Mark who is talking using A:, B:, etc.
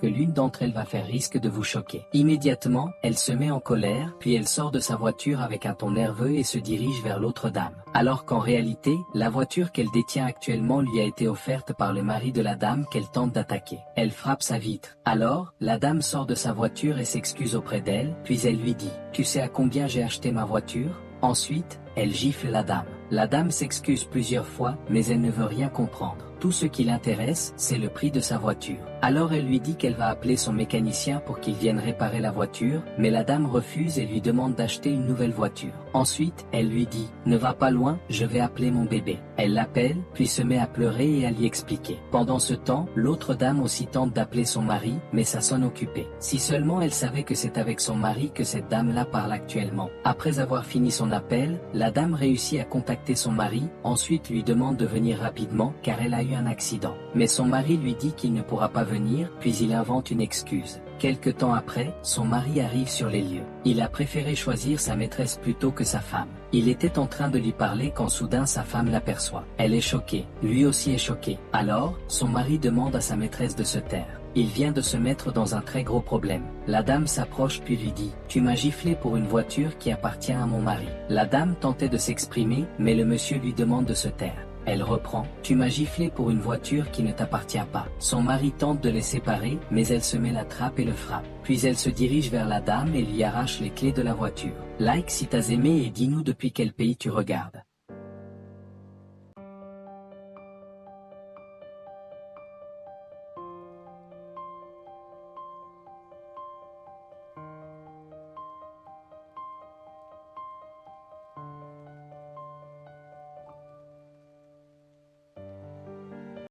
A: que l'une d'entre elles va faire risque de vous choquer. Immédiatement, elle se met en colère, puis elle sort de sa voiture avec un ton nerveux et se dirige vers l'autre dame. Alors qu'en réalité, la voiture qu'elle détient actuellement lui a été offerte par le mari de la dame qu'elle tente d'attaquer. Elle frappe sa vitre. Alors, la dame sort de sa voiture et s'excuse auprès d'elle, puis elle lui dit « Tu sais à combien j'ai acheté ma voiture ?» Ensuite, elle gifle la dame. La dame s'excuse plusieurs fois, mais elle ne veut rien comprendre. Tout ce qui l'intéresse, c'est le prix de sa voiture. Alors elle lui dit qu'elle va appeler son mécanicien pour qu'il vienne réparer la voiture, mais la dame refuse et lui demande d'acheter une nouvelle voiture. Ensuite, elle lui dit « Ne va pas loin, je vais appeler mon bébé ». Elle l'appelle, puis se met à pleurer et à lui expliquer. Pendant ce temps, l'autre dame aussi tente d'appeler son mari, mais ça sonne occupé. Si seulement elle savait que c'est avec son mari que cette dame-là parle actuellement. Après avoir fini son appel, la dame réussit à contacter son mari, ensuite lui demande de venir rapidement car elle a eu un accident. Mais son mari lui dit qu'il ne pourra pas venir, puis il invente une excuse. Quelque temps après, son mari arrive sur les lieux. Il a préféré choisir sa maîtresse plutôt que sa femme. Il était en train de lui parler quand soudain sa femme l'aperçoit. Elle est choquée, lui aussi est choqué. Alors, son mari demande à sa maîtresse de se taire. Il vient de se mettre dans un très gros problème. La dame s'approche puis lui dit « Tu m'as giflé pour une voiture qui appartient à mon mari ». La dame tentait de s'exprimer, mais le monsieur lui demande de se taire. Elle reprend « Tu m'as giflé pour une voiture qui ne t'appartient pas ». Son mari tente de les séparer, mais elle se met la trappe et le frappe. Puis elle se dirige vers la dame et lui arrache les clés de la voiture. Like si t'as aimé et dis-nous depuis quel pays tu regardes.